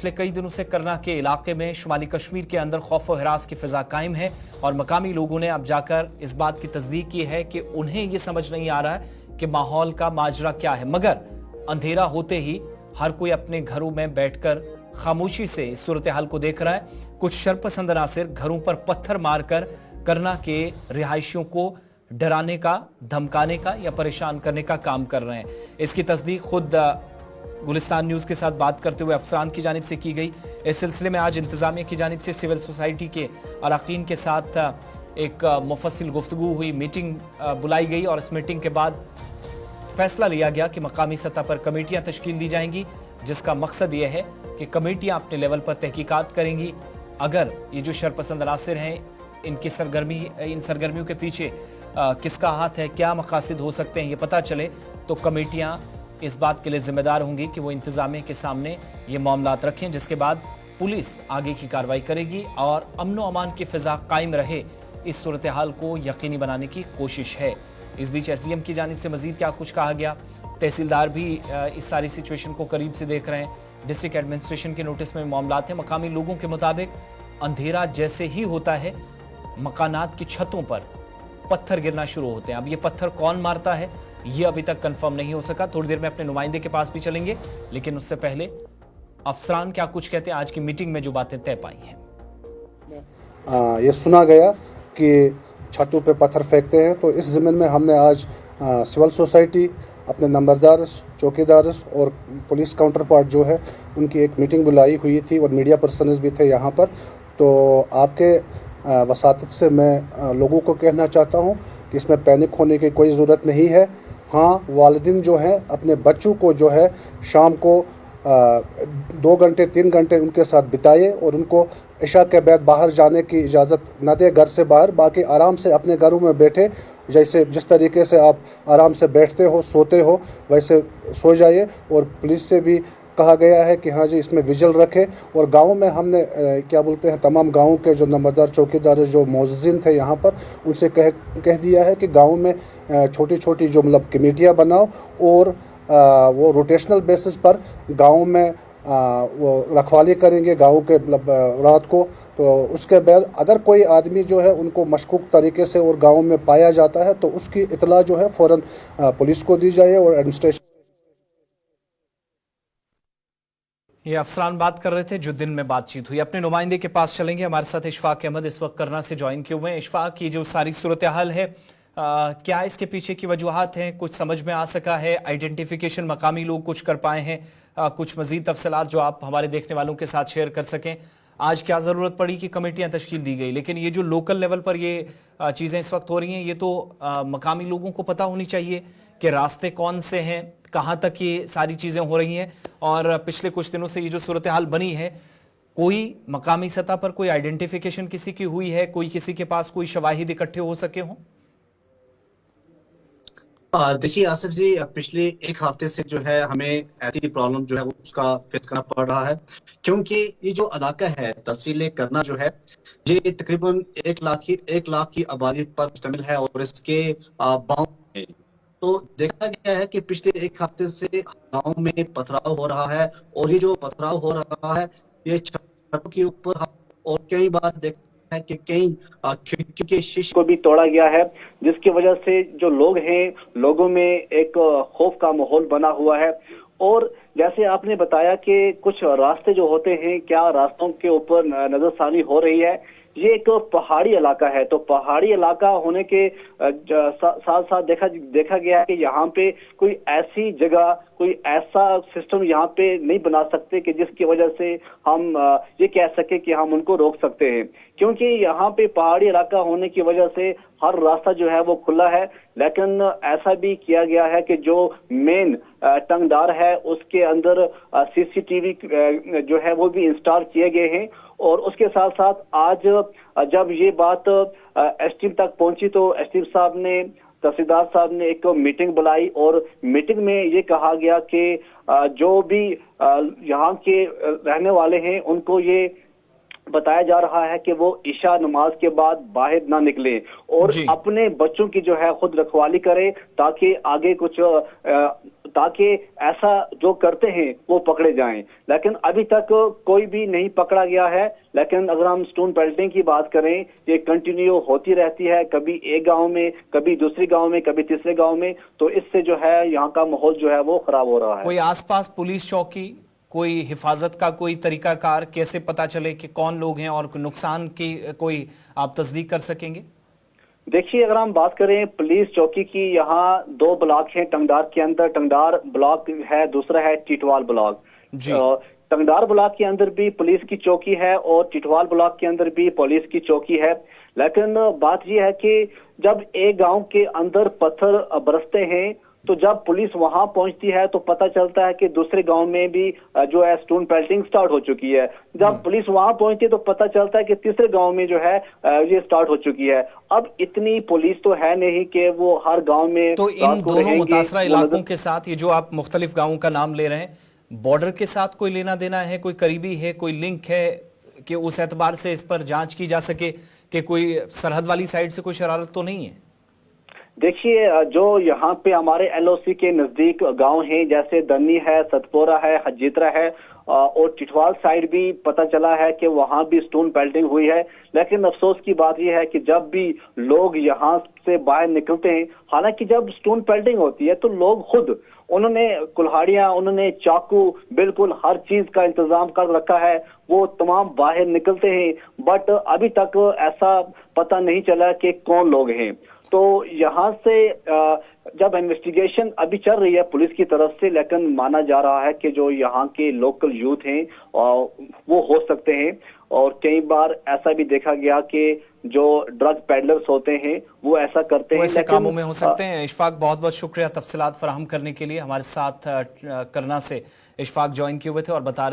पिछले कई दिनों से करना के इलाके में शुमाली कश्मीर के अंदर खौफ और हिरास की फिजा कायम है और मकामी लोगों ने अब जाकर इस बात की तस्दीक की है कि उन्हें ये समझ नहीं आ रहा है कि माहौल का माजरा क्या है, मगर अंधेरा होते ही हर कोई अपने घरों में बैठकर खामोशी से इस सूरत हाल को देख रहा है। कुछ शरपसंद अनासिर घरों पर पत्थर मारकर करना के रिहायशियों को डराने का, धमकाने का या परेशान करने का काम कर रहे हैं। इसकी तस्दीक खुद गुलिस्तान न्यूज के साथ बात करते हुए अफसरान की जानिब से की गई। इस सिलसिले में आज इंतजामिया की जानिब से सिविल सोसाइटी के अरकान के साथ एक मुफस्सिल गुफ्तगू हुई, मीटिंग बुलाई गई और इस मीटिंग के बाद फैसला लिया गया कि मकामी सतह पर कमेटियां तश्कील दी जाएंगी, जिसका मकसद यह है कि कमेटियां अपने लेवल पर तहकीकात करेंगी। अगर ये जो शरपसंद अनासिर हैं, इन सरगर्मियों के पीछे किसका हाथ है, क्या मकासद हो सकते हैं, ये पता चले तो कमेटियां इस बात के लिए जिम्मेदार होंगी कि वो इंतजामिया के सामने ये मामलात रखें, जिसके बाद पुलिस आगे की कार्रवाई करेगी और अमन व अमान की फिजा कायम रहे, इस सूरत हाल को यकीनी बनाने की कोशिश है। इस बीच एसडीएम की जानिब से मजीद क्या कुछ कहा गया, तहसीलदार भी इस सारी सिचुएशन को करीब से देख रहे हैं। डिस्ट्रिक्ट एडमिनिस्ट्रेशन के नोटिस में मामलात हैं। मकामी लोगों के मुताबिक अंधेरा जैसे ही होता है, मकानात की छतों पर पत्थर गिरना शुरू होते हैं। अब ये पत्थर कौन मारता है, ये अभी तक कंफर्म नहीं हो सका। थोड़ी देर में अपने नुमाइंदे के पास भी चलेंगे, लेकिन उससे पहले अफसरान क्या कुछ कहते हैं, आज की मीटिंग में जो बातें तय पाई हैं। ये सुना गया कि छतों पे पत्थर फेंकते हैं, तो इस ज़मीन में हमने आज सिविल सोसाइटी, अपने नंबरदार, चौकीदार और पुलिस काउंटर पार्ट जो है उनकी एक मीटिंग बुलाई हुई थी और मीडिया पर्सनस भी थे यहाँ पर। तो आपके वसातत से मैं लोगों को कहना चाहता हूँ कि इसमें पैनिक होने की कोई ज़रूरत नहीं है। हाँ, वालिदिन जो हैं अपने बच्चों को जो है शाम को 2 घंटे 3 घंटे उनके साथ बिताए और उनको इशा के बाद बाहर जाने की इजाज़त न दे घर से बाहर, बाकी आराम से अपने घरों में बैठे, जिस तरीके से आप आराम से बैठते हो, सोते हो, वैसे सो जाइए। और पुलिस से भी कहा गया है कि हाँ जी, इसमें विजिल रखे। और गाँव में हमने क्या बोलते हैं, तमाम गाँव के जो नंबरदार, चौकीदार, जो मौज़िन थे यहाँ पर, उनसे कह दिया है कि गाँव में छोटी छोटी जो मतलब कमेटियाँ बनाओ और वो रोटेशनल बेसिस पर गाँव में वो रखवाली करेंगे गाँव के मतलब रात को। तो उसके बाद अगर कोई आदमी जो है उनको मशकूक तरीके से और गाँव में पाया जाता है तो उसकी इतला जो है फ़ौरन पुलिस को दी जाए और एडमिनिस्ट्रेशन। ये अफसरान बात कर रहे थे जो दिन में बातचीत हुई। अपने नुमाइंदे के पास चलेंगे, हमारे साथ इशफाक अहमद इस वक्त करना से ज्वाइन किए हुए हैं। इशफाक, ये जो सारी सूरत हाल है, क्या इसके पीछे की वजूहात हैं, कुछ समझ में आ सका है? आइडेंटिफिकेशन मकामी लोग कुछ कर पाए हैं? कुछ मजीद तफसीलात जो आप हमारे देखने वालों के साथ शेयर कर सकें। आज क्या ज़रूरत पड़ी कि कमेटियां तश्कील दी गई, लेकिन ये जो लोकल लेवल पर ये चीज़ें इस वक्त हो रही हैं, ये तो मकामी लोगों को पता होनी चाहिए कि रास्ते कौन से हैं, कहाँ तक ये सारी चीज़ें हो रही हैं। और पिछले कुछ दिनों से ये जो सूरत हाल बनी है, कोई मकामी सतह पर कोई आइडेंटिफिकेशन किसी की हुई है, कोई किसी के पास कोई शवाहिद इकट्ठे हो सके हों? देखिए आसिफ जी, पिछले 1 हफ्ते से जो है हमें ऐसी प्रॉब्लम जो है उसका फेस करना पड़ रहा है, क्योंकि ये जो इलाका है तहसील करना जो है, ये तकरीबन 1 लाख की आबादी पर मुश्तमिल है और इसके गाँव में तो देखा गया है कि पिछले 1 हफ्ते से गाँव में पथराव हो रहा है। और ये जो पथराव हो रहा है ये छतों के ऊपर, और कई बार देखा है कि कई खिड़की के शीशे को भी तोड़ा गया है, जिसकी वजह से जो लोग हैं, लोगों में एक खौफ का माहौल बना हुआ है। और जैसे आपने बताया कि कुछ रास्ते जो होते हैं, क्या रास्तों के ऊपर नजरसानी हो रही है। ये एक पहाड़ी इलाका है, तो पहाड़ी इलाका होने के साथ साथ देखा गया है कि यहाँ पे कोई ऐसी जगह, कोई ऐसा सिस्टम यहाँ पे नहीं बना सकते कि जिसकी वजह से हम ये कह सके कि हम उनको रोक सकते हैं, क्योंकि यहाँ पे पहाड़ी इलाका होने की वजह से हर रास्ता जो है वो खुला है। लेकिन ऐसा भी किया गया है कि जो मेन टंगदार है उसके अंदर सीसीटीवी जो है वो भी इंस्टॉल किए गए हैं। और उसके साथ साथ आज जब ये बात एसडीएम तक पहुंची तो एसडीएम साहब ने, तहसीलदार साहब ने एक मीटिंग बुलाई और मीटिंग में ये कहा गया कि जो भी यहाँ के रहने वाले हैं उनको ये بتایا جا رہا ہے کہ وہ عشاء نماز کے بعد باہر نہ نکلیں اور جی اپنے بچوں کی جو ہے خود رکھوالی کرے تاکہ آگے کچھ تاکہ ایسا جو کرتے ہیں وہ پکڑے جائیں. لیکن ابھی تک کوئی بھی نہیں پکڑا گیا ہے. لیکن اگر ہم سٹون پیلٹنگ کی بات کریں یہ کنٹینیو ہوتی رہتی ہے, کبھی ایک گاؤں میں, کبھی دوسری گاؤں میں, کبھی تیسرے گاؤں میں, تو اس سے جو ہے یہاں کا ماحول جو ہے وہ خراب ہو رہا ہے. کوئی آس پاس پولیس چوکی, کوئی حفاظت کا کوئی طریقہ کار, کیسے پتا چلے کہ کون لوگ ہیں اور نقصان کی کوئی آپ تصدیق کر سکیں گے؟ دیکھیے اگر ہم بات کریں پولیس چوکی کی, یہاں 2 بلاک ہیں ٹنگڈار کے اندر. ٹنگڈار بلاک ہے, دوسرا ہے ٹیٹوال بلاک. جی ٹنگڈار بلاک کے اندر بھی پولیس کی چوکی ہے اور ٹیٹوال بلاک کے اندر بھی پولیس کی چوکی ہے. لیکن بات یہ ہے کہ جب ایک گاؤں کے اندر پتھر برستے ہیں تو جب پولیس وہاں پہنچتی ہے تو پتہ چلتا ہے کہ دوسرے گاؤں میں بھی جو ہے سٹون پیلٹنگ سٹارٹ ہو چکی ہے. جب پولیس وہاں پہنچتی ہے تو پتہ چلتا ہے کہ تیسرے گاؤں میں جو ہے یہ سٹارٹ ہو چکی ہے. اب اتنی پولیس تو ہے نہیں کہ وہ ہر گاؤں میں تو ان دونوں متاثرہ علاقوں کے ساتھ یہ جو آپ مختلف گاؤں کا نام لے رہے ہیں, بارڈر کے ساتھ کوئی لینا دینا ہے, کوئی قریبی ہے, کوئی لنک ہے کہ اس اعتبار سے اس پر جانچ کی جا سکے کہ کوئی سرحد والی سائڈ سے کوئی شرارت تو نہیں ہے؟ دیکھیے جو یہاں پہ ہمارے ایل او سی کے نزدیک گاؤں ہیں جیسے دنی ہے, ستپورہ ہے, حجیترا ہے اور ٹٹوال سائڈ بھی پتہ چلا ہے کہ وہاں بھی سٹون پیلٹنگ ہوئی ہے. لیکن افسوس کی بات یہ ہے کہ جب بھی لوگ یہاں سے باہر نکلتے ہیں, حالانکہ جب سٹون پیلٹنگ ہوتی ہے تو لوگ خود انہوں نے کلہاڑیاں, انہوں نے چاقو, بالکل ہر چیز کا انتظام کر رکھا ہے, وہ تمام باہر نکلتے ہیں. بٹ ابھی تک ایسا پتہ نہیں چلا کہ کون لوگ ہیں. تو یہاں سے جب انویسٹیگیشن ابھی چل رہی ہے پولیس کی طرف سے, لیکن مانا جا رہا ہے کہ جو یہاں کے لوکل یوتھ ہیں وہ ہو سکتے ہیں. اور کئی بار ایسا بھی دیکھا گیا کہ جو ڈرگ پیڈلرز ہوتے ہیں وہ ایسا کرتے ہیں, ایسے کاموں میں ہو سکتے ہیں. اشفاق بہت بہت شکریہ تفصیلات فراہم کرنے کے لیے. ہمارے ساتھ کرنا سے اشفاق جوائن کیے ہوئے تھے اور بتا